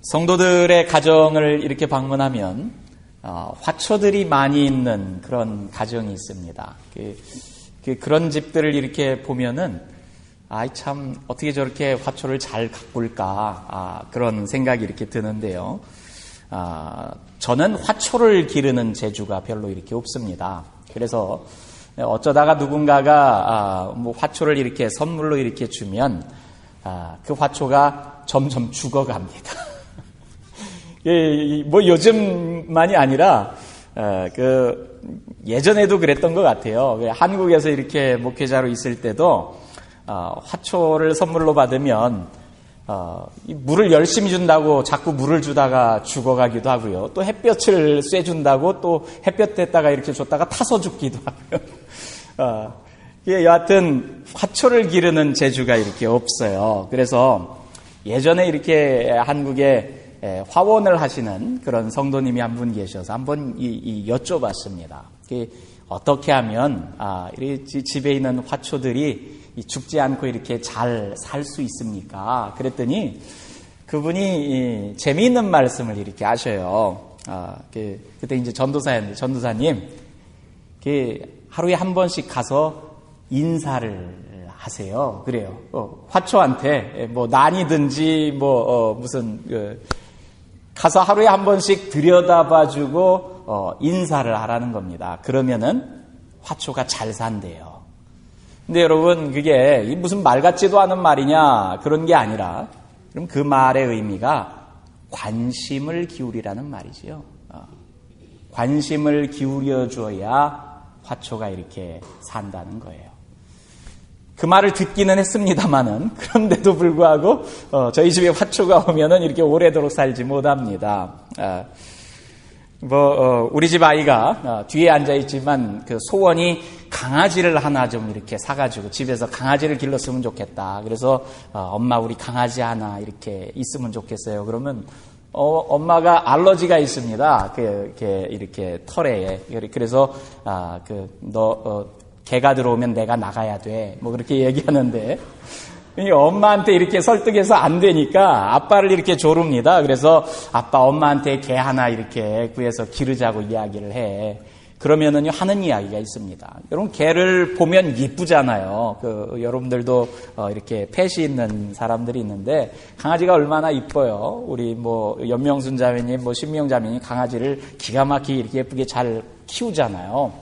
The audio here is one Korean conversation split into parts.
성도들의 가정을 이렇게 방문하면 화초들이 많이 있는 그런 가정이 있습니다. 그런 집들을 이렇게 보면은 참 어떻게 저렇게 화초를 잘 가꿀까 그런 생각이 이렇게 드는데요. 저는 화초를 기르는 재주가 별로 이렇게 없습니다. 그래서 어쩌다가 누군가가 뭐 화초를 이렇게 선물로 이렇게 주면 그 화초가 점점 죽어갑니다. 뭐 요즘만이 아니라 예전에도 그랬던 것 같아요. 한국에서 이렇게 목회자로 있을 때도 화초를 선물로 받으면 물을 열심히 준다고 자꾸 물을 주다가 죽어가기도 하고요. 또 햇볕을 쐬준다고 또 햇볕 댔다가 이렇게 줬다가 타서 죽기도 하고요. 여하튼 화초를 기르는 재주가 이렇게 없어요. 그래서 예전에 이렇게 한국에 화원을 하시는 그런 성도님이 한 분 계셔서 한번 여쭤봤습니다. 어떻게 하면 집에 있는 화초들이 죽지 않고 이렇게 잘 살 수 있습니까? 그랬더니 그분이 재미있는 말씀을 이렇게 하셔요. 그때 이제 전도사였는데, 전도사님, 하루에 한 번씩 가서 인사를 하세요. 그래요. 화초한테 뭐 난이든지 가서 하루에 한 번씩 들여다봐주고 인사를 하라는 겁니다. 그러면은 화초가 잘 산대요. 근데 여러분, 그게 무슨 말 같지도 않은 말이냐, 그런 게 아니라, 그럼 그 말의 의미가 관심을 기울이라는 말이지요. 관심을 기울여줘야 화초가 이렇게 산다는 거예요. 그 말을 듣기는 했습니다마는, 그런데도 불구하고 저희 집에 화초가 오면은 이렇게 오래도록 살지 못합니다. 우리 집 아이가 뒤에 앉아있지만 그 소원이 강아지를 하나 좀 이렇게 사가지고 집에서 강아지를 길렀으면 좋겠다. 그래서 엄마 우리 강아지 하나 이렇게 있으면 좋겠어요. 그러면 엄마가 알러지가 있습니다. 이렇게 털에. 그래서 개가 들어오면 내가 나가야 돼. 뭐 그렇게 얘기하는데 엄마한테 이렇게 설득해서 안 되니까 아빠를 이렇게 조릅니다. 그래서 아빠 엄마한테 개 하나 이렇게 구해서 기르자고 이야기를 해. 그러면은요 하는 이야기가 있습니다. 여러분 개를 보면 예쁘잖아요. 여러분들도 이렇게 펫이 있는 사람들이 있는데 강아지가 얼마나 이뻐요. 우리 연명순 자매님, 신미영 자매님 강아지를 기가 막히게 이렇게 예쁘게 잘 키우잖아요.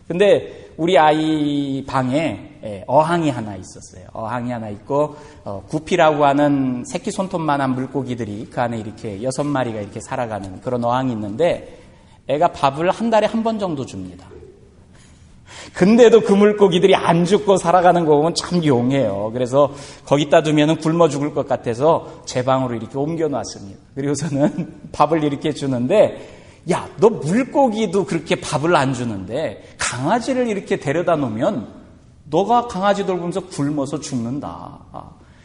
근데 우리 아이 방에 어항이 하나 있었어요. 어항이 하나 있고 구피라고 하는 새끼 손톱만한 물고기들이 그 안에 이렇게 6마리가 이렇게 살아가는 그런 어항이 있는데 애가 밥을 한 달에 한 번 정도 줍니다. 근데도 그 물고기들이 안 죽고 살아가는 거 보면 참 용해요. 그래서 거기다 두면은 굶어 죽을 것 같아서 제 방으로 이렇게 옮겨놨습니다. 그리고서는 밥을 이렇게 주는데 야, 너 물고기도 그렇게 밥을 안 주는데 강아지를 이렇게 데려다 놓으면 너가 강아지 돌보면서 굶어서 죽는다.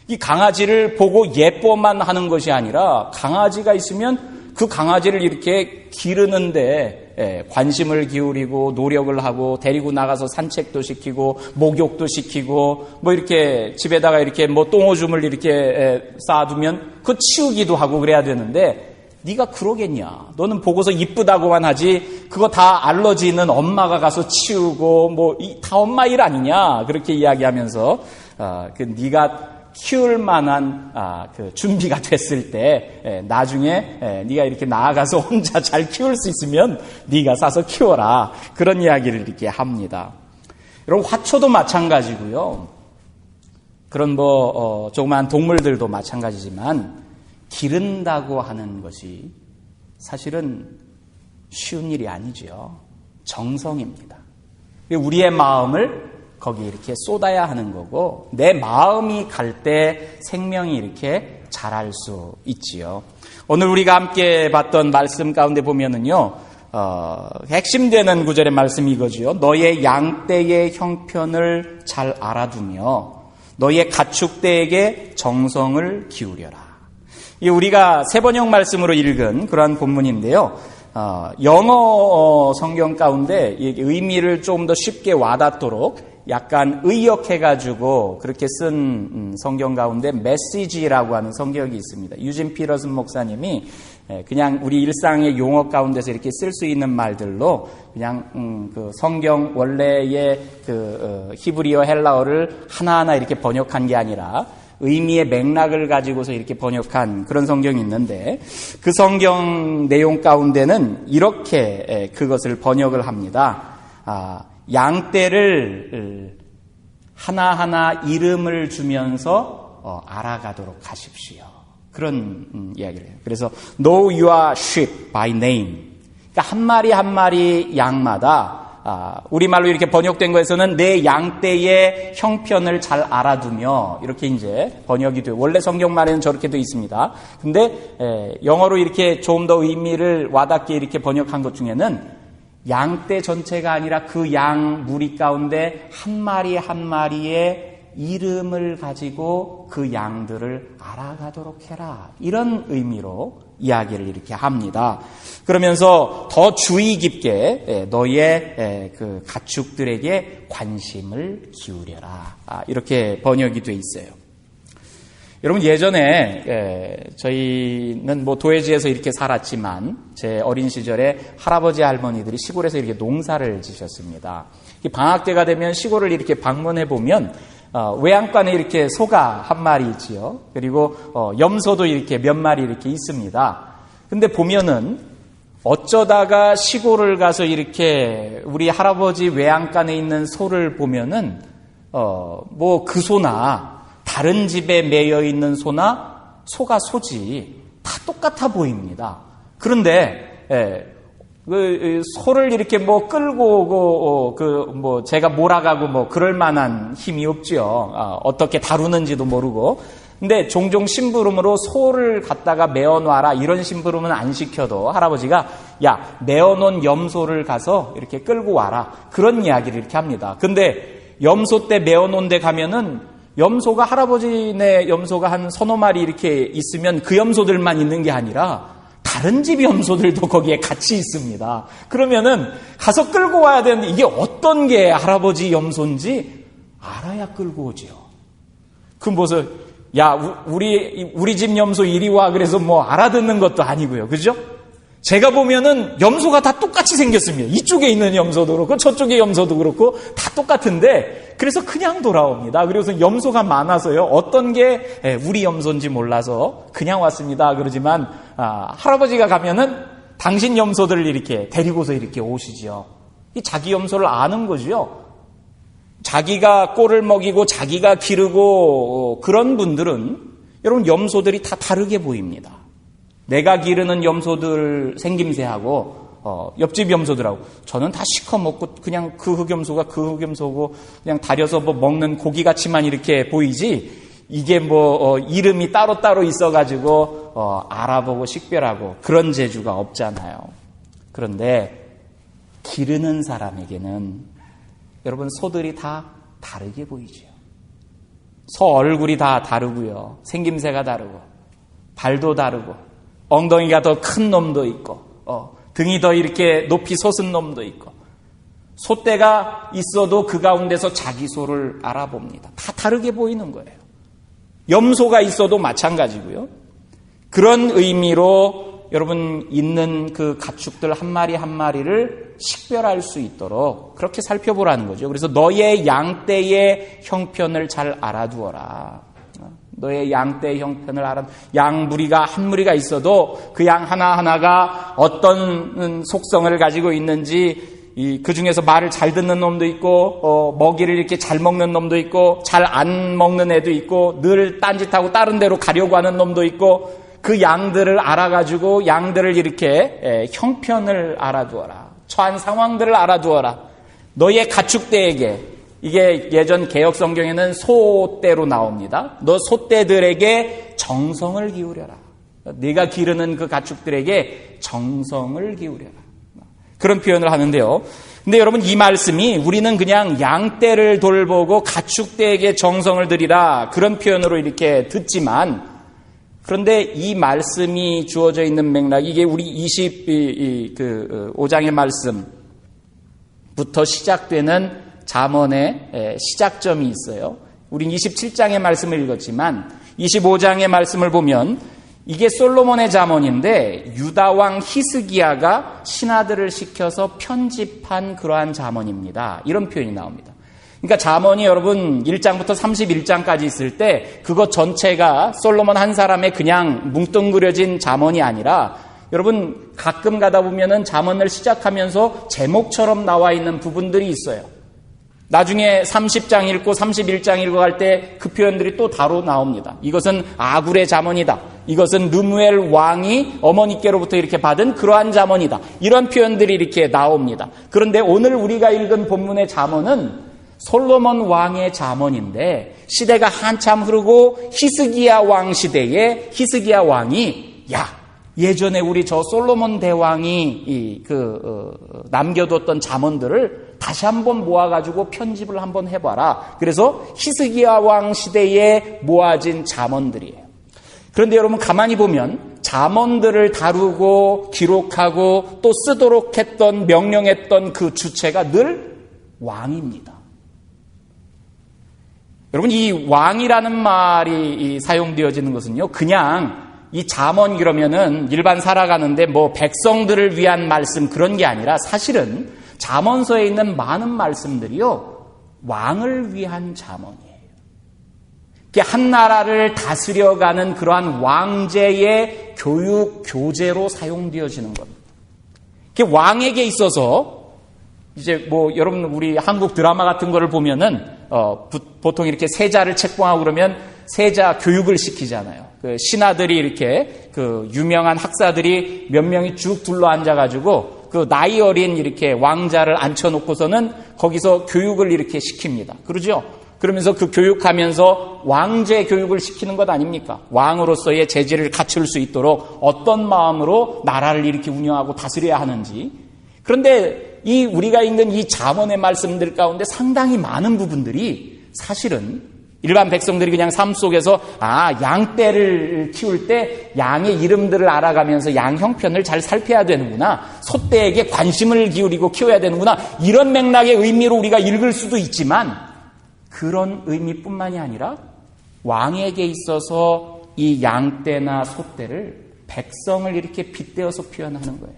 이 강아지를 보고 예뻐만 하는 것이 아니라 강아지가 있으면 그 강아지를 이렇게 기르는데 관심을 기울이고 노력을 하고 데리고 나가서 산책도 시키고 목욕도 시키고 이렇게 집에다가 이렇게 똥오줌을 이렇게 쌓아두면 그거 치우기도 하고 그래야 되는데 네가 그러겠냐? 너는 보고서 이쁘다고만 하지 그거 다 알러지 있는 엄마가 가서 치우고 다 엄마 일 아니냐? 그렇게 이야기하면서 네가 키울 만한 준비가 됐을 때 나중에 네가 이렇게 나아가서 혼자 잘 키울 수 있으면 네가 사서 키워라. 그런 이야기를 이렇게 합니다. 여러분 화초도 마찬가지고요. 그런 조그마한 동물들도 마찬가지지만 기른다고 하는 것이 사실은 쉬운 일이 아니죠. 정성입니다. 우리의 마음을 거기에 이렇게 쏟아야 하는 거고 내 마음이 갈 때 생명이 이렇게 자랄 수 있지요. 오늘 우리가 함께 봤던 말씀 가운데 보면은요, 핵심되는 구절의 말씀이 이거지요. 너의 양떼의 형편을 잘 알아두며 너의 가축대에게 정성을 기울여라. 우리가 세번역 말씀으로 읽은 그러한 본문인데요. 영어 성경 가운데 의미를 좀 더 쉽게 와닿도록 약간 의역해가지고 그렇게 쓴 성경 가운데 메시지라고 하는 성경이 있습니다. 유진 피터슨 목사님이 그냥 우리 일상의 용어 가운데서 이렇게 쓸 수 있는 말들로 그냥 그 성경 원래의 그 히브리어 헬라어를 하나하나 이렇게 번역한 게 아니라 의미의 맥락을 가지고서 이렇게 번역한 그런 성경이 있는데 그 성경 내용 가운데는 이렇게 그것을 번역을 합니다. 양떼를 하나하나 이름을 주면서 알아가도록 하십시오. 그런 이야기를 해요. 그래서 Know your sheep by name. 그러니까 한 마리 한 마리 양마다 우리말로 이렇게 번역된 거에서는 내 양떼의 형편을 잘 알아두며 이렇게 이제 번역이 돼요. 원래 성경말에는 저렇게 돼 있습니다. 근데 영어로 이렇게 좀 더 의미를 와닿게 이렇게 번역한 것 중에는 양떼 전체가 아니라 그 양 무리 가운데 한 마리 한 마리의 이름을 가지고 그 양들을 알아가도록 해라. 이런 의미로 이야기를 이렇게 합니다. 그러면서 더 주의 깊게 너의 그 가축들에게 관심을 기울여라. 이렇게 번역이 돼 있어요. 여러분 예전에 저희는 뭐 도회지에서 이렇게 살았지만 제 어린 시절에 할아버지 할머니들이 시골에서 이렇게 농사를 지셨습니다. 방학 때가 되면 시골을 이렇게 방문해 보면 외양간에 이렇게 소가 한 마리 있지요. 그리고 염소도 이렇게 몇 마리 이렇게 있습니다. 근데 보면은 어쩌다가 시골을 가서 이렇게 우리 할아버지 외양간에 있는 소를 보면은 뭐 그 소나 다른 집에 매여 있는 소나 소가 소지 다 똑같아 보입니다. 그런데 그 소를 이렇게 뭐 끌고 오고 뭐 제가 몰아가고 뭐 그럴 만한 힘이 없죠. 어떻게 다루는지도 모르고. 근데 종종 심부름으로 소를 갖다가 메어놔라 이런 심부름은 안 시켜도 할아버지가 야 메어놓은 염소를 가서 이렇게 끌고 와라 그런 이야기를 이렇게 합니다. 근데 염소 때 메어놓은 데 가면은 염소가 할아버지네 염소가 한 서너 마리 이렇게 있으면 그 염소들만 있는 게 아니라 다른 집 염소들도 거기에 같이 있습니다. 그러면은 가서 끌고 와야 되는데 이게 어떤 게 할아버지 염소인지 알아야 끌고 오죠. 그럼 무슨 야 우리 집 염소 이리 와 그래서 뭐 알아듣는 것도 아니고요. 그죠? 제가 보면은 염소가 다 똑같이 생겼습니다. 이쪽에 있는 염소도 그렇고 저쪽에 염소도 그렇고 다 똑같은데 그래서 그냥 돌아옵니다. 그래서 염소가 많아서요. 어떤 게 우리 염소인지 몰라서 그냥 왔습니다. 그러지만 할아버지가 가면은 당신 염소들을 이렇게 데리고서 이렇게 오시죠. 이 자기 염소를 아는 거죠. 자기가 꼴을 먹이고 자기가 기르고 그런 분들은 여러분 염소들이 다 다르게 보입니다. 내가 기르는 염소들 생김새하고 옆집 염소들하고 저는 다 시커멓고 그냥 그 흑염소가 그 흑염소고 그냥 다려서 뭐 먹는 고기같이만 이렇게 보이지 이게 뭐 이름이 따로따로 있어가지고 알아보고 식별하고 그런 재주가 없잖아요. 그런데 기르는 사람에게는 여러분 소들이 다 다르게 보이죠. 소 얼굴이 다 다르고요. 생김새가 다르고 발도 다르고 엉덩이가 더 큰 놈도 있고 등이 더 이렇게 높이 솟은 놈도 있고 소떼가 있어도 그 가운데서 자기 소를 알아봅니다. 다 다르게 보이는 거예요. 염소가 있어도 마찬가지고요. 그런 의미로 여러분 있는 그 가축들 한 마리 한 마리를 식별할 수 있도록 그렇게 살펴보라는 거죠. 그래서 너의 양떼의 형편을 잘 알아두어라. 너의 양떼의 형편을 알아. 양 무리가 한 무리가 있어도 그 양 하나하나가 어떤 속성을 가지고 있는지 그 중에서 말을 잘 듣는 놈도 있고 먹이를 이렇게 잘 먹는 놈도 있고 잘 안 먹는 애도 있고 늘 딴짓하고 다른 데로 가려고 하는 놈도 있고 그 양들을 알아가지고 양들을 이렇게 형편을 알아두어라. 처한 상황들을 알아두어라. 너의 가축대에게 이게 예전 개역 성경에는 소떼로 나옵니다. 너 소떼들에게 정성을 기울여라. 네가 기르는 그 가축들에게 정성을 기울여라. 그런 표현을 하는데요. 근데 여러분 이 말씀이 우리는 그냥 양떼를 돌보고 가축대에게 정성을 들이라 그런 표현으로 이렇게 듣지만 그런데 이 말씀이 주어져 있는 맥락 이게 우리 25장의 말씀부터 시작되는 잠언의 시작점이 있어요. 우린 27장의 말씀을 읽었지만 25장의 말씀을 보면 이게 솔로몬의 잠언인데 유다왕 히스기야가 신하들을 시켜서 편집한 그러한 잠언입니다. 이런 표현이 나옵니다. 그러니까 잠언이 여러분 1장부터 31장까지 있을 때 그것 전체가 솔로몬 한 사람의 그냥 뭉뚱그려진 잠언이 아니라 여러분 가끔 가다 보면은 잠언을 시작하면서 제목처럼 나와 있는 부분들이 있어요. 나중에 30장 읽고 31장 읽어갈 때 그 표현들이 또 다로 나옵니다. 이것은 아굴의 잠언이다. 이것은 르무엘 왕이 어머니께로부터 이렇게 받은 그러한 잠언이다. 이런 표현들이 이렇게 나옵니다. 그런데 오늘 우리가 읽은 본문의 잠언은 솔로몬 왕의 잠언인데 시대가 한참 흐르고 히스기야 왕 시대에 히스기야 왕이 예전에 우리 저 솔로몬 대왕이 남겨뒀던 잠언들을 다시 한번 모아가지고 편집을 한번 해봐라. 그래서 히스기야 왕 시대에 모아진 잠언들이에요. 그런데 여러분 가만히 보면 잠언들을 다루고 기록하고 또 쓰도록 했던 명령했던 그 주체가 늘 왕입니다. 여러분 이 왕이라는 말이 사용되어지는 것은요, 그냥 이 잠언 그러면은 일반 살아가는데 뭐 백성들을 위한 말씀 그런 게 아니라 사실은 잠언서에 있는 많은 말씀들이요 왕을 위한 잠언이에요. 한 나라를 다스려가는 그러한 왕제의 교육 교재로 사용되어지는 겁니다. 왕에게 있어서 이제 뭐 여러분 우리 한국 드라마 같은 거를 보면은 보통 이렇게 세자를 책봉하고 그러면 세자 교육을 시키잖아요. 그 신하들이 이렇게 그 유명한 학사들이 몇 명이 쭉 둘러 앉아가지고 그 나이 어린 이렇게 왕자를 앉혀놓고서는 거기서 교육을 이렇게 시킵니다. 그러죠? 그러면서 그 교육하면서 왕제 교육을 시키는 것 아닙니까? 왕으로서의 재질을 갖출 수 있도록 어떤 마음으로 나라를 이렇게 운영하고 다스려야 하는지. 그런데 이 우리가 읽는 이 잠언의 말씀들 가운데 상당히 많은 부분들이 사실은 일반 백성들이 그냥 삶 속에서 양떼를 키울 때 양의 이름들을 알아가면서 양 형편을 잘 살펴야 되는구나. 소떼에게 관심을 기울이고 키워야 되는구나. 이런 맥락의 의미로 우리가 읽을 수도 있지만 그런 의미뿐만이 아니라 왕에게 있어서 이 양떼나 소떼를 백성을 이렇게 빗대어서 표현하는 거예요.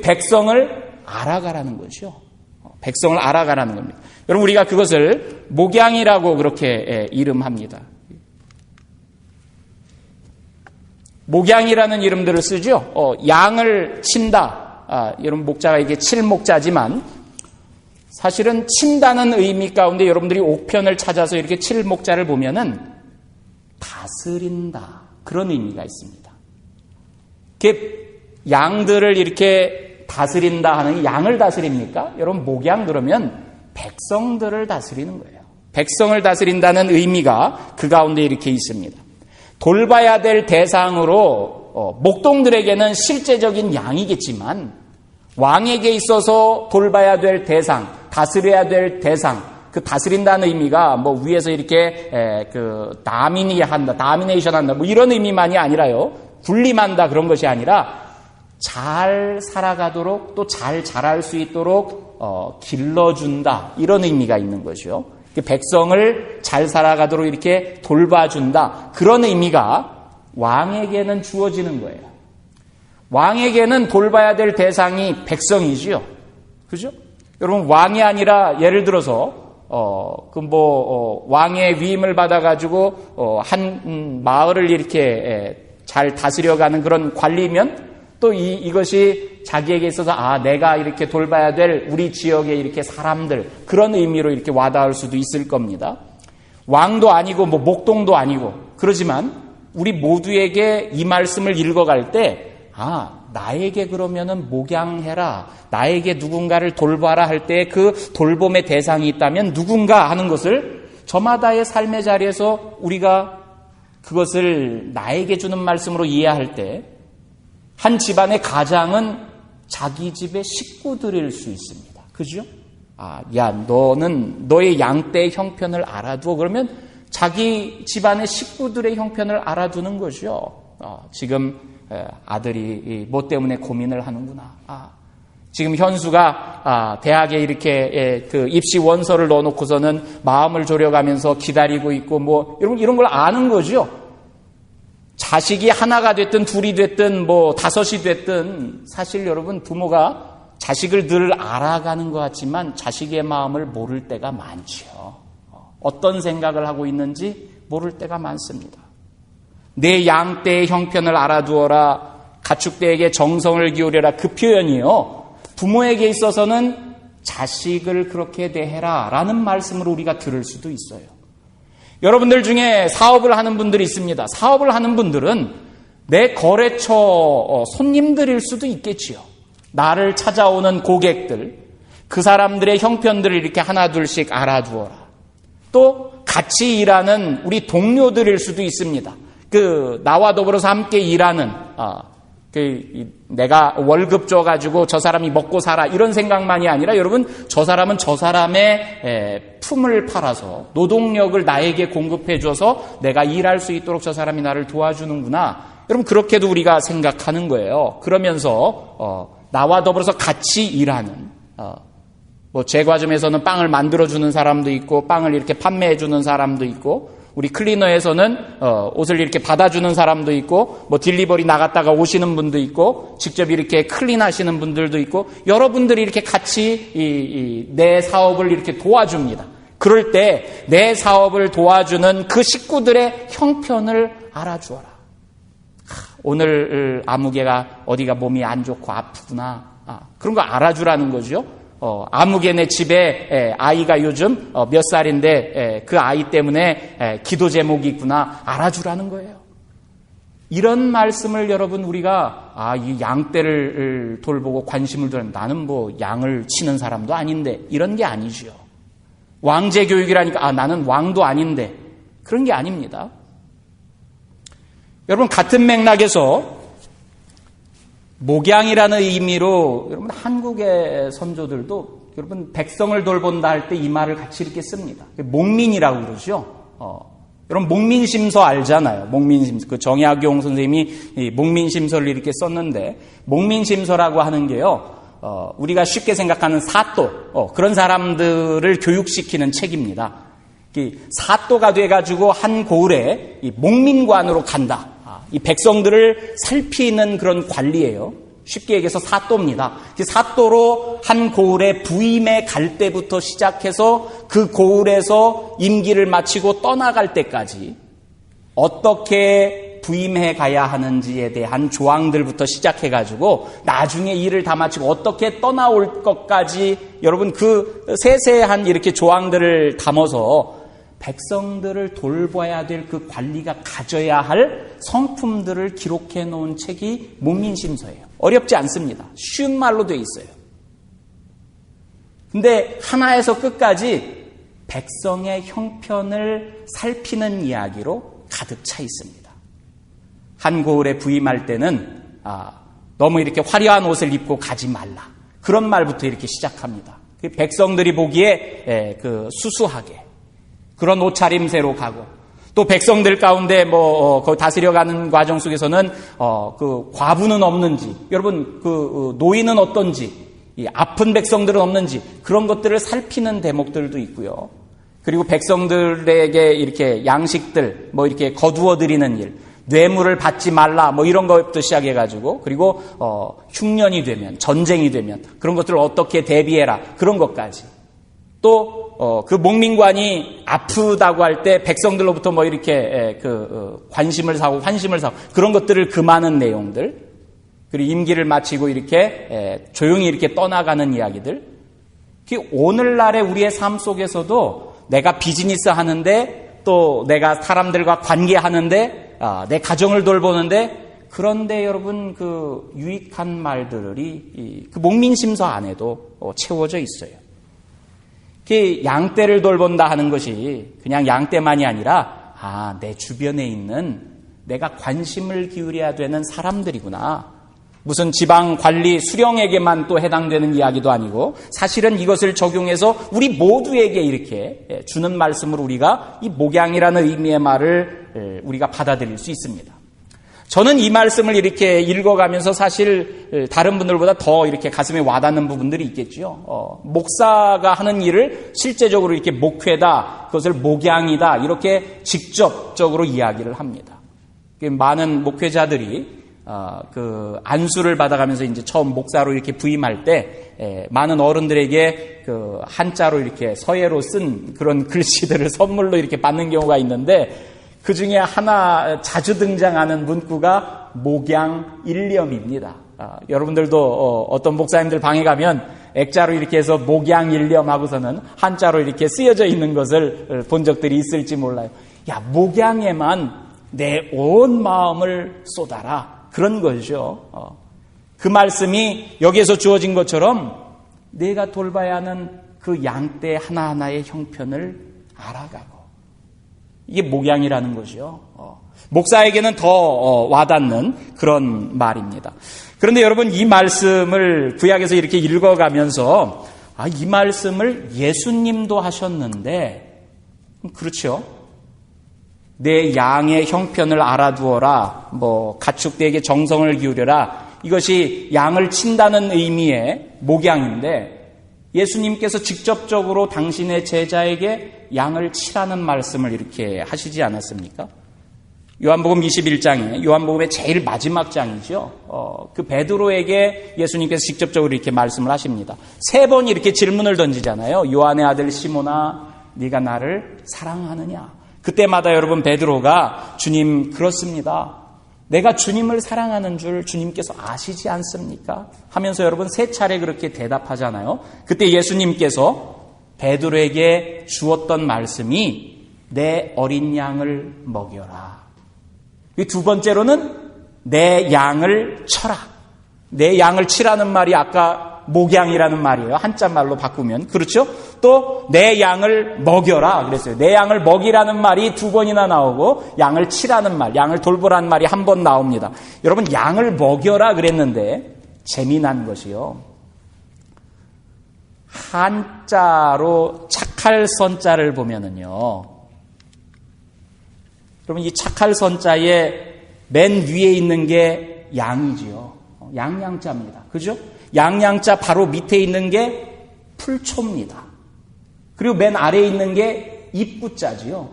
백성을 알아가라는 거죠. 백성을 알아가라는 겁니다. 여러분 우리가 그것을 목양이라고 그렇게 이름합니다. 목양이라는 이름들을 쓰죠. 양을 친다. 여러분 목자가 이게 칠목자지만 사실은 친다는 의미 가운데 여러분들이 옥편을 찾아서 이렇게 칠목자를 보면은 다스린다. 그런 의미가 있습니다. 양들을 이렇게 다스린다 하는 양을 다스립니까? 여러분 목양 그러면 백성들을 다스리는 거예요. 백성을 다스린다는 의미가 그 가운데 이렇게 있습니다. 돌봐야 될 대상으로 목동들에게는 실제적인 양이겠지만 왕에게 있어서 돌봐야 될 대상, 다스려야 될 대상, 그 다스린다는 의미가 뭐 위에서 이렇게 다미네이션 한다 뭐 이런 의미만이 아니라요. 군림한다 그런 것이 아니라 잘 살아가도록 또 잘 자랄 수 있도록 길러준다 이런 의미가 있는 거죠. 백성을 잘 살아가도록 이렇게 돌봐준다 그런 의미가 왕에게는 주어지는 거예요. 왕에게는 돌봐야 될 대상이 백성이지요. 그죠? 여러분 왕이 아니라 예를 들어서 왕의 위임을 받아가지고 한 마을을 이렇게 잘 다스려가는 그런 관리면 또 이것이 자기에게 있어서 내가 이렇게 돌봐야 될 우리 지역의 이렇게 사람들 그런 의미로 이렇게 와닿을 수도 있을 겁니다. 왕도 아니고 뭐 목동도 아니고 그러지만 우리 모두에게 이 말씀을 읽어갈 때 나에게 그러면은 목양해라. 나에게 누군가를 돌봐라 할 때 그 돌봄의 대상이 있다면 누군가 하는 것을 저마다의 삶의 자리에서 우리가 그것을 나에게 주는 말씀으로 이해할 때 한 집안의 가장은 자기 집의 식구들일 수 있습니다. 그죠? 너는 너의 양떼의 형편을 알아두어. 그러면 자기 집안의 식구들의 형편을 알아두는 거죠. 지금 아들이 뭐 때문에 고민을 하는구나. 지금 현수가 대학에 이렇게 그 입시 원서를 넣어놓고서는 마음을 졸여가면서 기다리고 있고 뭐 여러분 이런 걸 아는 거죠. 자식이 하나가 됐든 둘이 됐든 뭐 다섯이 됐든 사실 여러분 부모가 자식을 늘 알아가는 것 같지만 자식의 마음을 모를 때가 많지요. 어떤 생각을 하고 있는지 모를 때가 많습니다. 내 양떼의 형편을 알아두어라. 가축대에게 정성을 기울여라. 그 표현이요. 부모에게 있어서는 자식을 그렇게 대해라 라는 말씀을 우리가 들을 수도 있어요. 여러분들 중에 사업을 하는 분들이 있습니다. 사업을 하는 분들은 내 거래처 손님들일 수도 있겠지요. 나를 찾아오는 고객들, 그 사람들의 형편들을 이렇게 하나 둘씩 알아두어라. 또 같이 일하는 우리 동료들일 수도 있습니다. 나와 더불어서 함께 일하는 내가 월급 줘가지고 저 사람이 먹고 살아 이런 생각만이 아니라 여러분 저 사람은 저 사람의 품을 팔아서 노동력을 나에게 공급해줘서 내가 일할 수 있도록 저 사람이 나를 도와주는구나. 여러분 그렇게도 우리가 생각하는 거예요. 그러면서 나와 더불어서 같이 일하는 뭐 제과점에서는 빵을 만들어주는 사람도 있고 빵을 이렇게 판매해주는 사람도 있고 우리 클리너에서는 옷을 이렇게 받아주는 사람도 있고 뭐 딜리버리 나갔다가 오시는 분도 있고 직접 이렇게 클린하시는 분들도 있고 여러분들이 이렇게 같이 내 사업을 이렇게 도와줍니다. 그럴 때 내 사업을 도와주는 그 식구들의 형편을 알아주어라. 오늘 아무개가 어디가 몸이 안 좋고 아프구나. 그런 거 알아주라는 거죠. 아무개네 집에 아이가 요즘 몇 살인데 그 아이 때문에 기도 제목이 있구나. 알아주라는 거예요. 이런 말씀을 여러분 우리가 이 양떼를 돌보고 관심을 두는 나는 뭐 양을 치는 사람도 아닌데 이런 게 아니죠. 왕제 교육이라니까 나는 왕도 아닌데 그런 게 아닙니다. 여러분 같은 맥락에서 목양이라는 의미로 여러분 한국의 선조들도 여러분 백성을 돌본다 할 때 이 말을 같이 이렇게 씁니다. 목민이라고 그러죠. 여러분 목민심서 알잖아요. 목민심서. 그 정약용 선생님이 이 목민심서를 이렇게 썼는데 목민심서라고 하는 게요. 우리가 쉽게 생각하는 사또 그런 사람들을 교육시키는 책입니다. 사또가 돼가지고 한 고을에 이 목민관으로 간다. 이 백성들을 살피는 그런 관리예요. 쉽게 얘기해서 사또입니다. 사또로 한 고을에 부임해 갈 때부터 시작해서 그 고을에서 임기를 마치고 떠나갈 때까지 어떻게 부임해 가야 하는지에 대한 조항들부터 시작해가지고 나중에 일을 다 마치고 어떻게 떠나올 것까지 여러분 그 세세한 이렇게 조항들을 담아서 백성들을 돌봐야 될 그 관리가 가져야 할 성품들을 기록해 놓은 책이 목민심서예요. 어렵지 않습니다. 쉬운 말로 되어 있어요. 근데 하나에서 끝까지 백성의 형편을 살피는 이야기로 가득 차 있습니다. 한 고을에 부임할 때는 너무 이렇게 화려한 옷을 입고 가지 말라. 그런 말부터 이렇게 시작합니다. 백성들이 보기에 수수하게 그런 옷차림새로 가고 또 백성들 가운데 그 다스려가는 과정 속에서는 그 과부는 없는지 여러분 그 노인은 어떤지 이 아픈 백성들은 없는지 그런 것들을 살피는 대목들도 있고요. 그리고 백성들에게 이렇게 양식들 이렇게 거두어 드리는 일 뇌물을 받지 말라 이런 것부터 시작해가지고 그리고 흉년이 되면 전쟁이 되면 그런 것들을 어떻게 대비해라 그런 것까지 또 그 목민관이 아프다고 할 때 백성들로부터 이렇게 관심을 사고 환심을 사고 그런 것들을 금하는 내용들 그리고 임기를 마치고 이렇게 조용히 이렇게 떠나가는 이야기들 오늘날의 우리의 삶 속에서도 내가 비즈니스 하는데 또 내가 사람들과 관계하는데 내 가정을 돌보는데 그런데 여러분 그 유익한 말들이 그 목민심서 안에도 채워져 있어요. 양떼를 돌본다 하는 것이 그냥 양떼만이 아니라 내 주변에 있는 내가 관심을 기울여야 되는 사람들이구나. 무슨 지방 관리 수령에게만 또 해당되는 이야기도 아니고 사실은 이것을 적용해서 우리 모두에게 이렇게 주는 말씀으로 우리가 이 목양이라는 의미의 말을 우리가 받아들일 수 있습니다. 저는 이 말씀을 이렇게 읽어가면서 사실 다른 분들보다 더 이렇게 가슴에 와닿는 부분들이 있겠죠. 목사가 하는 일을 실제적으로 이렇게 목회다, 그것을 목양이다, 이렇게 직접적으로 이야기를 합니다. 많은 목회자들이 그 안수를 받아가면서 이제 처음 목사로 이렇게 부임할 때 많은 어른들에게 그 한자로 이렇게 서예로 쓴 그런 글씨들을 선물로 이렇게 받는 경우가 있는데, 그 중에 하나 자주 등장하는 문구가 목양일념입니다. 여러분들도 어떤 목사님들 방에 가면 액자로 이렇게 해서 목양일념하고서는 한자로 이렇게 쓰여져 있는 것을 본 적들이 있을지 몰라요. 야, 목양에만 내 온 마음을 쏟아라, 그런 것이죠. 그 말씀이 여기에서 주어진 것처럼 내가 돌봐야 하는 그 양떼 하나하나의 형편을 알아가고, 이게 목양이라는 거죠. 목사에게는 더 와닿는 그런 말입니다. 그런데 여러분, 이 말씀을 구약에서 이렇게 읽어가면서 이 말씀을 예수님도 하셨는데, 그렇죠? 내 양의 형편을 알아두어라, 가축대에게 정성을 기울여라, 이것이 양을 친다는 의미의 목양인데, 예수님께서 직접적으로 당신의 제자에게 양을 치라는 말씀을 이렇게 하시지 않았습니까? 요한복음 21장에, 요한복음의 제일 마지막 장이죠. 그 베드로에게 예수님께서 직접적으로 이렇게 말씀을 하십니다. 3번 이렇게 질문을 던지잖아요. 요한의 아들 시몬아, 네가 나를 사랑하느냐? 그때마다 여러분, 베드로가 주님, 그렇습니다, 내가 주님을 사랑하는 줄 주님께서 아시지 않습니까? 하면서 여러분 3차례 그렇게 대답하잖아요. 그때 예수님께서 베드로에게 주었던 말씀이 내 어린 양을 먹여라. 이 두 번째로는 내 양을 쳐라. 내 양을 치라는 말이 아까 목양이라는 말이에요. 한자말로 바꾸면. 그렇죠? 또 내 양을 먹여라 그랬어요. 내 양을 먹이라는 말이 2번이나 나오고, 양을 치라는 말, 양을 돌보라는 말이 1번 나옵니다. 여러분, 양을 먹여라 그랬는데 재미난 것이요, 한자로 착할 선자를 보면은요, 여러분, 이 착할 선자의 맨 위에 있는 게 양이지요. 양양자입니다. 그죠? 양양자 바로 밑에 있는 게 풀초입니다. 그리고 맨 아래에 있는 게 입구자지요.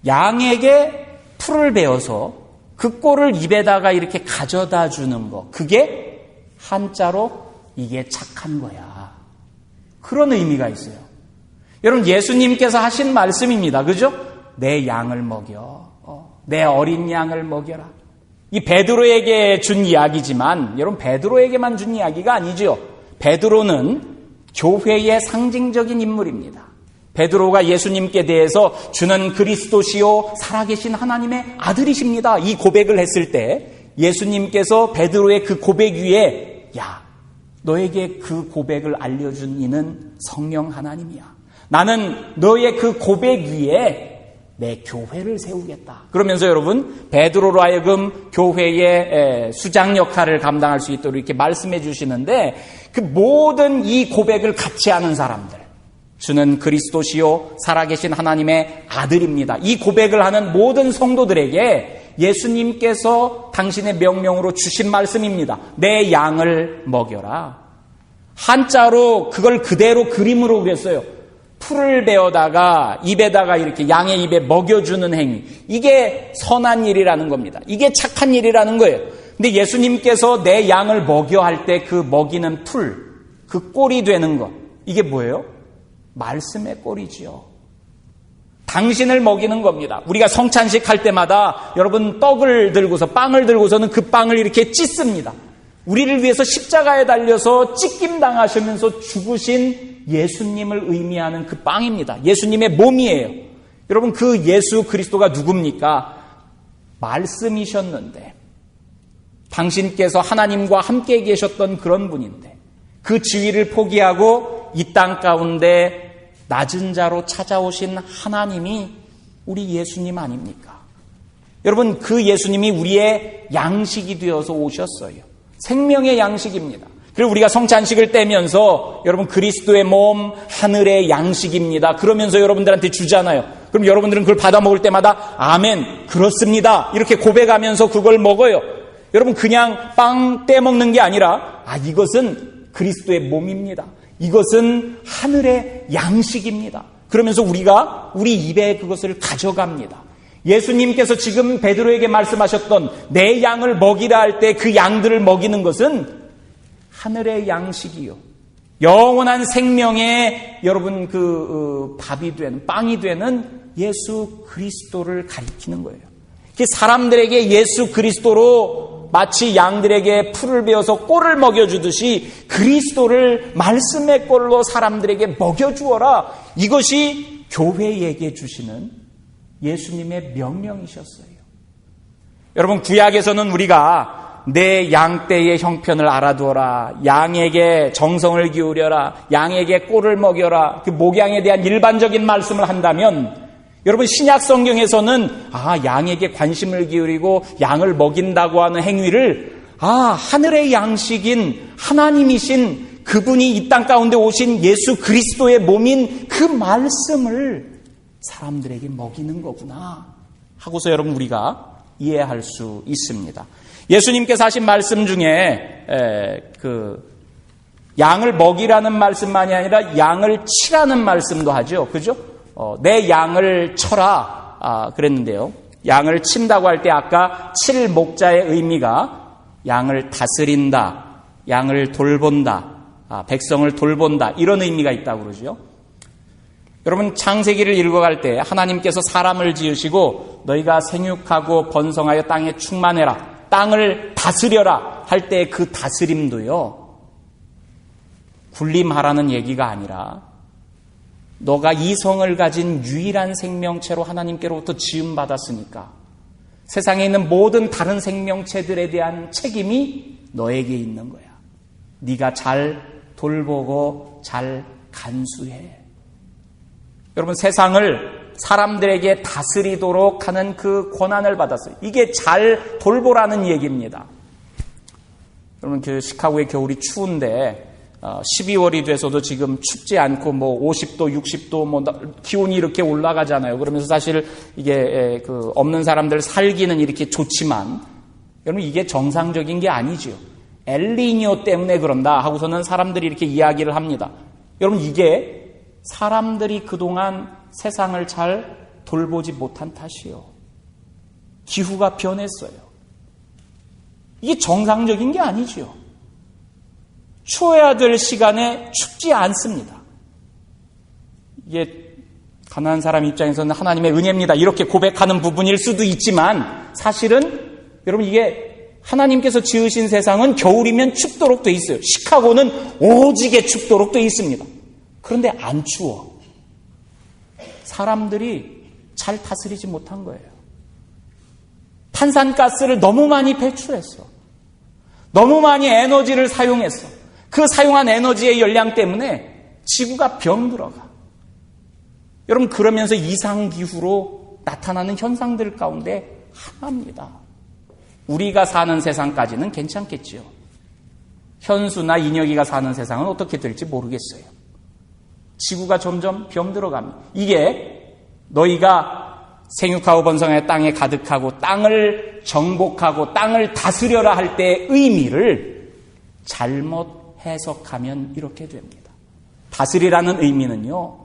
양에게 풀을 베어서 그 꼴을 입에다가 이렇게 가져다 주는 거, 그게 한자로 이게 착한 거야, 그런 의미가 있어요. 여러분, 예수님께서 하신 말씀입니다. 그죠? 내 양을 먹여, 내 어린 양을 먹여라. 이 베드로에게 준 이야기지만, 여러분, 베드로에게만 준 이야기가 아니죠. 베드로는 교회의 상징적인 인물입니다. 베드로가 예수님께 대해서 주는 그리스도시요 살아계신 하나님의 아들이십니다, 이 고백을 했을 때 예수님께서 베드로의 그 고백 위에, 야, 너에게 그 고백을 알려준 이는 성령 하나님이야. 나는 너의 그 고백 위에 내 교회를 세우겠다. 그러면서 여러분, 베드로로 하여금 교회의 수장 역할을 감당할 수 있도록 이렇게 말씀해 주시는데, 그 모든 이 고백을 같이 하는 사람들, 주는 그리스도시요 살아계신 하나님의 아들입니다, 이 고백을 하는 모든 성도들에게 예수님께서 당신의 명령으로 주신 말씀입니다. 내 양을 먹여라. 한자로 그걸 그대로 그림으로 그렸어요. 풀을 베어다가 입에다가 이렇게 양의 입에 먹여주는 행위, 이게 선한 일이라는 겁니다. 이게 착한 일이라는 거예요. 근데 예수님께서 내 양을 먹여 할 때 그 먹이는 풀, 그 꼴이 되는 것, 이게 뭐예요? 말씀의 꼴이지요. 당신을 먹이는 겁니다. 우리가 성찬식 할 때마다 여러분, 떡을 들고서, 빵을 들고서는 그 빵을 이렇게 찢습니다. 우리를 위해서 십자가에 달려서 찢김 당하시면서 죽으신 예수님을 의미하는 그 빵입니다. 예수님의 몸이에요. 여러분, 그 예수 그리스도가 누굽니까? 말씀이셨는데, 당신께서 하나님과 함께 계셨던 그런 분인데, 그 지위를 포기하고 이 땅 가운데 낮은 자로 찾아오신 하나님이 우리 예수님 아닙니까? 여러분, 그 예수님이 우리의 양식이 되어서 오셨어요. 생명의 양식입니다. 그리고 우리가 성찬식을 떼면서 여러분, 그리스도의 몸, 하늘의 양식입니다, 그러면서 여러분들한테 주잖아요. 그럼 여러분들은 그걸 받아 먹을 때마다 아멘, 그렇습니다, 이렇게 고백하면서 그걸 먹어요. 여러분, 그냥 빵 떼먹는 게 아니라 이것은 그리스도의 몸입니다. 이것은 하늘의 양식입니다. 그러면서 우리가 우리 입에 그것을 가져갑니다. 예수님께서 지금 베드로에게 말씀하셨던 내 양을 먹이라 할 때 그 양들을 먹이는 것은 하늘의 양식이요, 영원한 생명의 여러분 밥이 되는, 빵이 되는 예수 그리스도를 가리키는 거예요. 사람들에게 예수 그리스도로 마치 양들에게 풀을 베어서 꼴을 먹여주듯이 그리스도를 말씀의 꼴로 사람들에게 먹여주어라. 이것이 교회에게 주시는 예수님의 명령이셨어요. 여러분, 구약에서는 우리가 내 양떼의 형편을 알아두어라, 양에게 정성을 기울여라, 양에게 꼴을 먹여라, 그 목양에 대한 일반적인 말씀을 한다면, 여러분, 신약 성경에서는 양에게 관심을 기울이고 양을 먹인다고 하는 행위를 하늘의 양식인 하나님이신 그분이 이 땅 가운데 오신 예수 그리스도의 몸인 그 말씀을 사람들에게 먹이는 거구나 하고서 여러분 우리가 이해할 수 있습니다. 예수님께서 하신 말씀 중에 양을 먹이라는 말씀만이 아니라 양을 치라는 말씀도 하죠. 그죠? 내 양을 쳐라 그랬는데요. 양을 친다고 할 때 아까 칠 목자의 의미가 양을 다스린다, 양을 돌본다, 백성을 돌본다, 이런 의미가 있다고 그러죠. 여러분, 창세기를 읽어갈 때 하나님께서 사람을 지으시고 너희가 생육하고 번성하여 땅에 충만해라, 땅을 다스려라 할 때 그 다스림도요, 군림하라는 얘기가 아니라 너가 이성을 가진 유일한 생명체로 하나님께로부터 지음받았으니까 세상에 있는 모든 다른 생명체들에 대한 책임이 너에게 있는 거야. 네가 잘 돌보고 잘 간수해. 여러분, 세상을 사람들에게 다스리도록 하는 그 권한을 받았어요. 이게 잘 돌보라는 얘기입니다. 여러분, 시카고의 겨울이 추운데 12월이 돼서도 지금 춥지 않고 50도, 60도 기온이 이렇게 올라가잖아요. 그러면서 사실 이게 없는 사람들 살기는 이렇게 좋지만 여러분, 이게 정상적인 게 아니죠. 엘니뇨 때문에 그런다 하고서는 사람들이 이렇게 이야기를 합니다. 여러분, 이게 사람들이 그동안 세상을 잘 돌보지 못한 탓이요, 기후가 변했어요. 이게 정상적인 게 아니죠. 추워야 될 시간에 춥지 않습니다. 이게 가난한 사람 입장에서는 하나님의 은혜입니다, 이렇게 고백하는 부분일 수도 있지만 사실은 여러분, 이게 하나님께서 지으신 세상은 겨울이면 춥도록 돼 있어요. 시카고는 오지게 춥도록 돼 있습니다. 그런데 안 추워. 사람들이 잘 다스리지 못한 거예요. 탄산가스를 너무 많이 배출했어. 너무 많이 에너지를 사용했어. 그 사용한 에너지의 열량 때문에 지구가 병들어가. 여러분, 그러면서 이상기후로 나타나는 현상들 가운데 하나입니다. 우리가 사는 세상까지는 괜찮겠지요. 현수나 인혁이가 사는 세상은 어떻게 될지 모르겠어요. 지구가 점점 병들어갑니다. 이게 너희가 생육하고 번성하여 땅에 가득하고 땅을 정복하고 땅을 다스려라 할 때의 의미를 잘못 해석하면 이렇게 됩니다. 다스리라는 의미는요,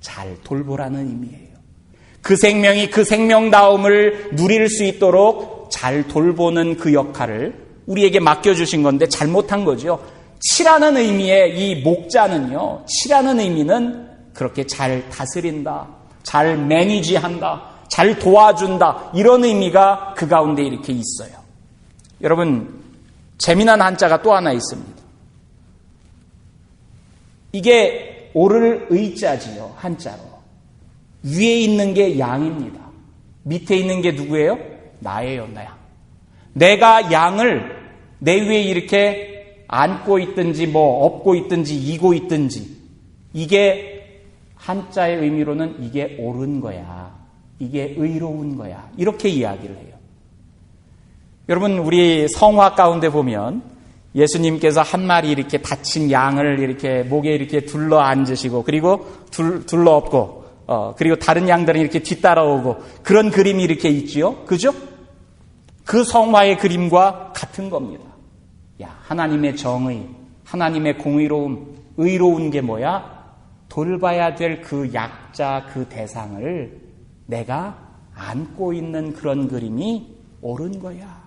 잘 돌보라는 의미예요. 그 생명이 그 생명다움을 누릴 수 있도록 잘 돌보는 그 역할을 우리에게 맡겨주신 건데 잘못한 거죠. 치라는 의미의 이 목자는요, 치라는 의미는 그렇게 잘 다스린다, 잘 매니지한다, 잘 도와준다, 이런 의미가 그 가운데 이렇게 있어요. 여러분, 재미난 한자가 또 하나 있습니다. 이게 오를 의자지요, 한자로. 위에 있는 게 양입니다. 밑에 있는 게 누구예요? 나예요, 나. 내가 양을 내 위에 이렇게 안고 있든지 업고 있든지 이고 있든지, 이게 한자의 의미로는 이게 옳은 거야, 이게 의로운 거야, 이렇게 이야기를 해요. 여러분, 우리 성화 가운데 보면 예수님께서 한 마리 이렇게 다친 양을 이렇게 목에 이렇게 둘러 앉으시고, 그리고 둘러 엎고 그리고 다른 양들은 이렇게 뒤따라오고 그런 그림이 이렇게 있지요. 그죠? 그 성화의 그림과 같은 겁니다. 야, 하나님의 정의, 하나님의 공의로움, 의로운 게 뭐야? 돌봐야 될 그 약자, 그 대상을 내가 안고 있는 그런 그림이 옳은 거야.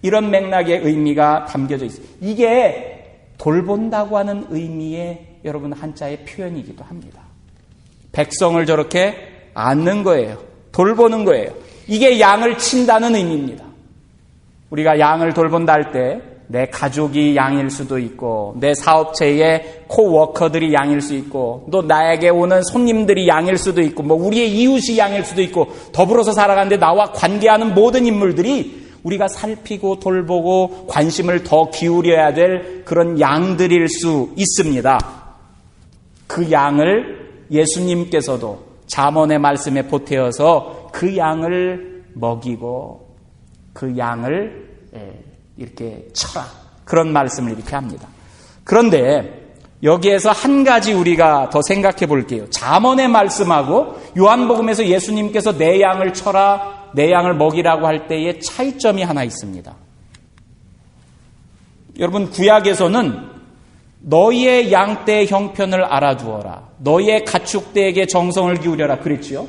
이런 맥락의 의미가 담겨져 있어요. 이게 돌본다고 하는 의미의 여러분 한자의 표현이기도 합니다. 백성을 저렇게 안는 거예요. 돌보는 거예요. 이게 양을 친다는 의미입니다. 우리가 양을 돌본다 할 때 내 가족이 양일 수도 있고 내 사업체의 코워커들이 양일 수 있고 또 나에게 오는 손님들이 양일 수도 있고 뭐 우리의 이웃이 양일 수도 있고 더불어서 살아가는데 나와 관계하는 모든 인물들이 우리가 살피고 돌보고 관심을 더 기울여야 될 그런 양들일 수 있습니다. 그 양을 예수님께서도 잠언의 말씀에 보태어서 그 양을 먹이고 그 양을 이렇게 쳐라. 그런 말씀을 이렇게 합니다. 그런데 여기에서 한 가지 우리가 더 생각해 볼게요. 잠언의 말씀하고 요한복음에서 예수님께서 내 양을 쳐라, 내 양을 먹이라고 할 때의 차이점이 하나 있습니다. 여러분, 구약에서는 너희의 양떼의 형편을 알아두어라. 너희의 가축대에게 정성을 기울여라. 그랬지요?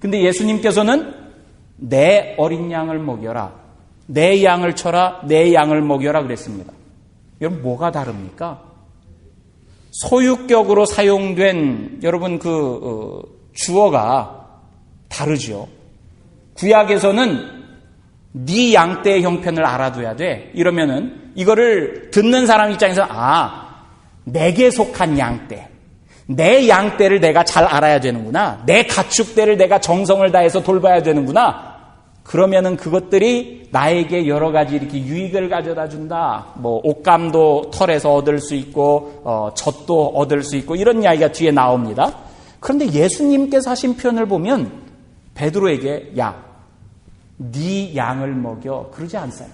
근데 예수님께서는 내 어린 양을 먹여라. 내 양을 쳐라, 내 양을 먹여라 그랬습니다. 여러분, 뭐가 다릅니까? 소유격으로 사용된 여러분 주어가 다르죠. 구약에서는 네 양떼의 형편을 알아둬야 돼. 이러면은 이거를 듣는 사람 입장에서는 내게 속한 양떼. 내 양떼를 내가 잘 알아야 되는구나. 내 가축떼를 내가 정성을 다해서 돌봐야 되는구나. 그러면은 그것들이 나에게 여러 가지 이렇게 유익을 가져다 준다. 뭐 옷감도 털에서 얻을 수 있고 젖도 얻을 수 있고 이런 이야기가 뒤에 나옵니다. 그런데 예수님께서 하신 표현을 보면 베드로에게 네 양을 먹여 그러지 않아요.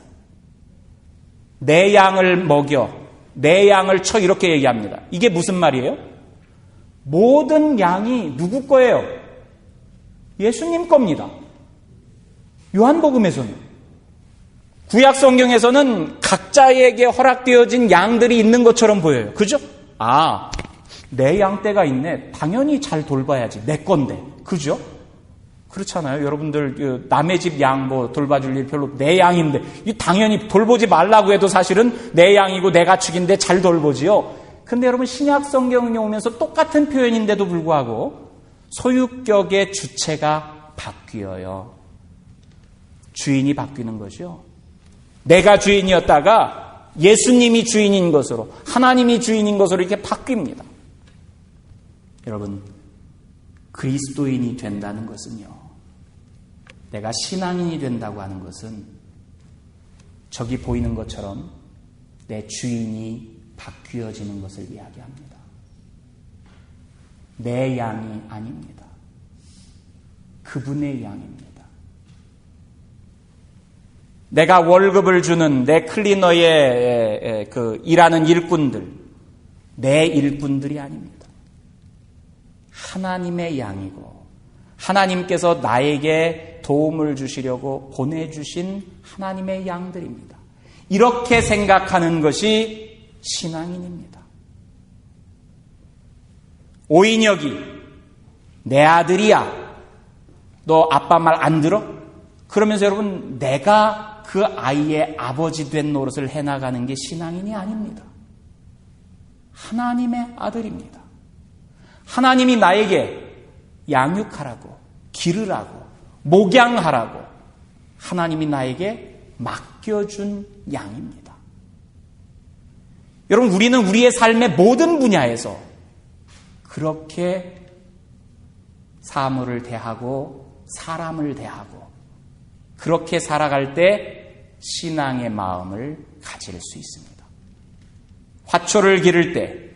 내 양을 먹여, 내 양을 쳐 이렇게 얘기합니다. 이게 무슨 말이에요? 모든 양이 누구 거예요? 예수님 겁니다. 요한복음에서는 구약 성경에서는 각자에게 허락되어진 양들이 있는 것처럼 보여요. 그죠? 내 양떼가 있네. 당연히 잘 돌봐야지. 내 건데. 그죠? 그렇잖아요. 여러분들 남의 집 양 돌봐줄 일 별로 내 양인데 당연히 돌보지 말라고 해도 사실은 내 양이고 내 가축인데 잘 돌보지요. 근데 여러분 신약 성경에 오면서 똑같은 표현인데도 불구하고 소유격의 주체가 바뀌어요. 주인이 바뀌는 거죠. 내가 주인이었다가 예수님이 주인인 것으로, 하나님이 주인인 것으로 이렇게 바뀝니다. 여러분, 그리스도인이 된다는 것은요, 내가 신앙인이 된다고 하는 것은 저기 보이는 것처럼 내 주인이 바뀌어지는 것을 이야기합니다. 내 양이 아닙니다. 그분의 양입니다. 내가 월급을 주는 내 클리너의 일하는 일꾼들, 내 일꾼들이 아닙니다. 하나님의 양이고 하나님께서 나에게 도움을 주시려고 보내주신 하나님의 양들입니다. 이렇게 생각하는 것이 신앙인입니다. 오인혁이 내 아들이야. 너 아빠 말 안 들어? 그러면서 여러분 내가 그 아이의 아버지 된 노릇을 해나가는 게 신앙인이 아닙니다. 하나님의 아들입니다. 하나님이 나에게 양육하라고, 기르라고, 목양하라고 하나님이 나에게 맡겨준 양입니다. 여러분, 우리는 우리의 삶의 모든 분야에서 그렇게 사물을 대하고 사람을 대하고 그렇게 살아갈 때 신앙의 마음을 가질 수 있습니다. 화초를 기를 때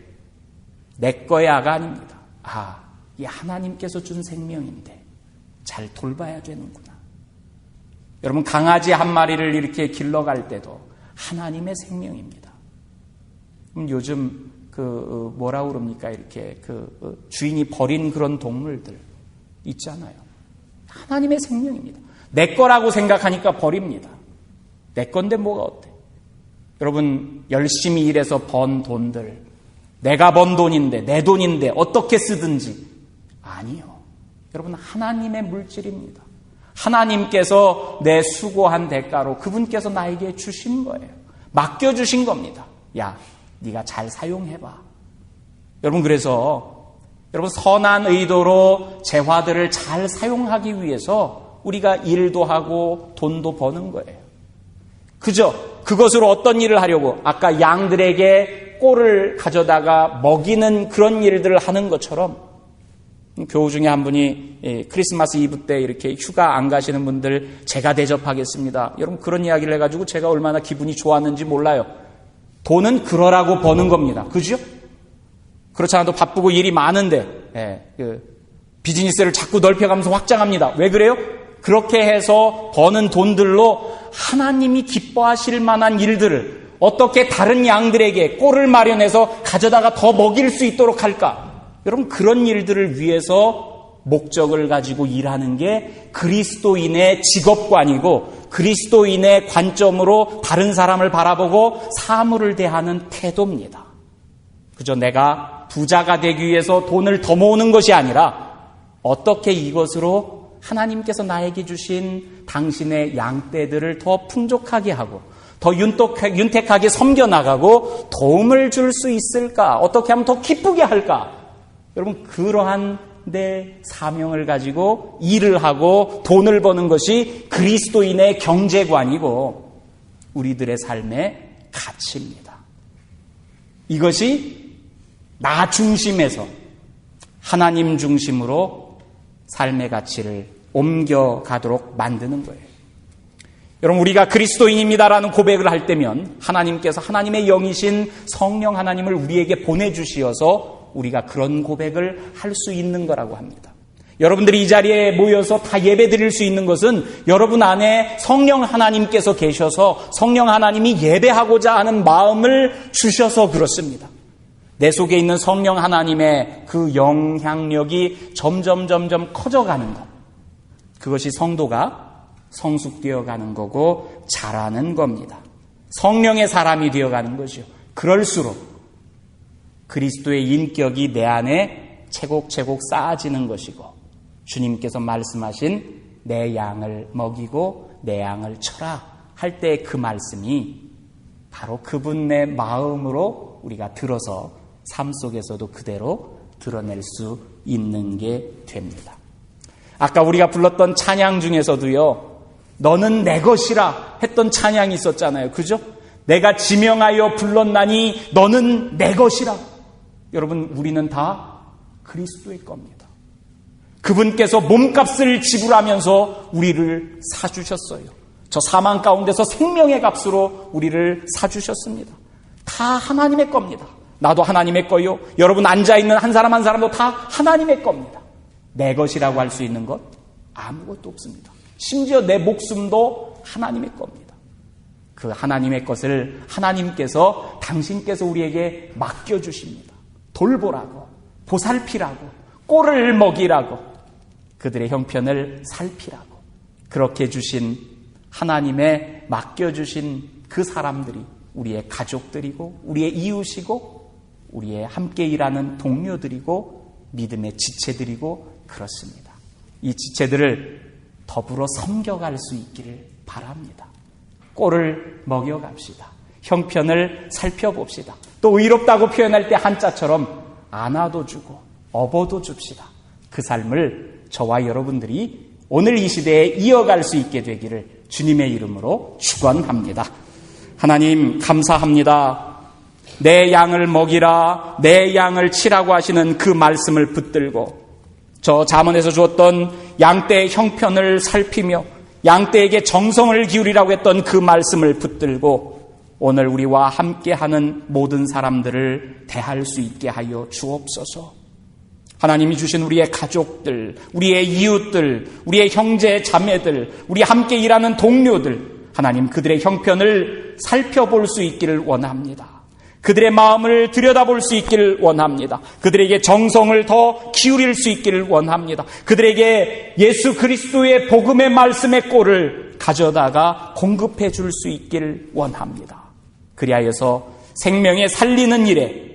내 거야가 아닙니다. 이 하나님께서 준 생명인데 잘 돌봐야 되는구나. 여러분, 강아지 한 마리를 이렇게 길러갈 때도 하나님의 생명입니다. 요즘 뭐라고 그럽니까? 이렇게 주인이 버린 그런 동물들 있잖아요. 하나님의 생명입니다. 내 거라고 생각하니까 버립니다. 내 건데 뭐가 어때? 여러분, 열심히 일해서 번 돈들, 내가 번 돈인데, 내 돈인데 어떻게 쓰든지. 아니요. 여러분, 하나님의 물질입니다. 하나님께서 내 수고한 대가로 그분께서 나에게 주신 거예요. 맡겨주신 겁니다. 야, 네가 잘 사용해봐. 여러분, 그래서 여러분, 선한 의도로 재화들을 잘 사용하기 위해서 우리가 일도 하고 돈도 버는 거예요. 그죠? 그것으로 어떤 일을 하려고? 아까 양들에게 꼴을 가져다가 먹이는 그런 일들을 하는 것처럼, 교우 중에 한 분이 크리스마스 이브 때 이렇게 휴가 안 가시는 분들 제가 대접하겠습니다. 여러분, 그런 이야기를 해가지고 제가 얼마나 기분이 좋았는지 몰라요. 돈은 그러라고 버는 겁니다. 그죠? 그렇지 않아도 바쁘고 일이 많은데 비즈니스를 자꾸 넓혀가면서 확장합니다. 왜 그래요? 그렇게 해서 버는 돈들로 하나님이 기뻐하실 만한 일들을 어떻게 다른 양들에게 꼴을 마련해서 가져다가 더 먹일 수 있도록 할까? 여러분, 그런 일들을 위해서 목적을 가지고 일하는 게 그리스도인의 직업관이고 그리스도인의 관점으로 다른 사람을 바라보고 사물을 대하는 태도입니다. 그저 내가 부자가 되기 위해서 돈을 더 모으는 것이 아니라 어떻게 이것으로 하나님께서 나에게 주신 당신의 양떼들을 더 풍족하게 하고 더 윤택하게 섬겨나가고 도움을 줄 수 있을까? 어떻게 하면 더 기쁘게 할까? 여러분, 그러한 내 사명을 가지고 일을 하고 돈을 버는 것이 그리스도인의 경제관이고 우리들의 삶의 가치입니다. 이것이 나 중심에서 하나님 중심으로 삶의 가치를 옮겨가도록 만드는 거예요. 여러분, 우리가 그리스도인입니다라는 고백을 할 때면 하나님께서 하나님의 영이신 성령 하나님을 우리에게 보내주시어서 우리가 그런 고백을 할 수 있는 거라고 합니다. 여러분들이 이 자리에 모여서 다 예배 드릴 수 있는 것은 여러분 안에 성령 하나님께서 계셔서 성령 하나님이 예배하고자 하는 마음을 주셔서 그렇습니다. 내 속에 있는 성령 하나님의 그 영향력이 점점 커져가는 것. 그것이 성도가 성숙되어 가는 거고 자라는 겁니다. 성령의 사람이 되어가는 것이요. 그럴수록 그리스도의 인격이 내 안에 채곡채곡 쌓아지는 것이고 주님께서 말씀하신 내 양을 먹이고 내 양을 쳐라 할 때 그 말씀이 바로 그분의 마음으로 우리가 들어서 삶 속에서도 그대로 드러낼 수 있는 게 됩니다. 아까 우리가 불렀던 찬양 중에서도요, 너는 내 것이라 했던 찬양이 있었잖아요. 그죠? 내가 지명하여 불렀나니 너는 내 것이라. 여러분, 우리는 다 그리스도의 겁니다. 그분께서 몸값을 지불하면서 우리를 사주셨어요. 저 사망 가운데서 생명의 값으로 우리를 사주셨습니다. 다 하나님의 겁니다. 나도 하나님의 거요. 여러분 앉아있는 한 사람 한 사람도 다 하나님의 겁니다. 내 것이라고 할 수 있는 것 아무것도 없습니다. 심지어 내 목숨도 하나님의 겁니다. 그 하나님의 것을 하나님께서 당신께서 우리에게 맡겨주십니다. 돌보라고, 보살피라고, 꼴을 먹이라고, 그들의 형편을 살피라고. 그렇게 주신 하나님의 맡겨주신 그 사람들이 우리의 가족들이고 우리의 이웃이고 우리의 함께 일하는 동료들이고 믿음의 지체들이고 그렇습니다. 이 지체들을 더불어 섬겨갈 수 있기를 바랍니다. 꼴을 먹여갑시다. 형편을 살펴봅시다. 또 의롭다고 표현할 때 한자처럼 안아도 주고 업어도 줍시다. 그 삶을 저와 여러분들이 오늘 이 시대에 이어갈 수 있게 되기를 주님의 이름으로 축원합니다. 하나님 감사합니다. 내 양을 먹이라, 내 양을 치라고 하시는 그 말씀을 붙들고 저 잠언에서 주었던 양떼의 형편을 살피며 양떼에게 정성을 기울이라고 했던 그 말씀을 붙들고 오늘 우리와 함께하는 모든 사람들을 대할 수 있게 하여 주옵소서. 하나님이 주신 우리의 가족들, 우리의 이웃들, 우리의 형제 자매들, 우리 함께 일하는 동료들, 하나님 그들의 형편을 살펴볼 수 있기를 원합니다. 그들의 마음을 들여다볼 수 있기를 원합니다. 그들에게 정성을 더 기울일 수 있기를 원합니다. 그들에게 예수 그리스도의 복음의 말씀의 꼴을 가져다가 공급해 줄 수 있기를 원합니다. 그리하여서 생명의 살리는 일에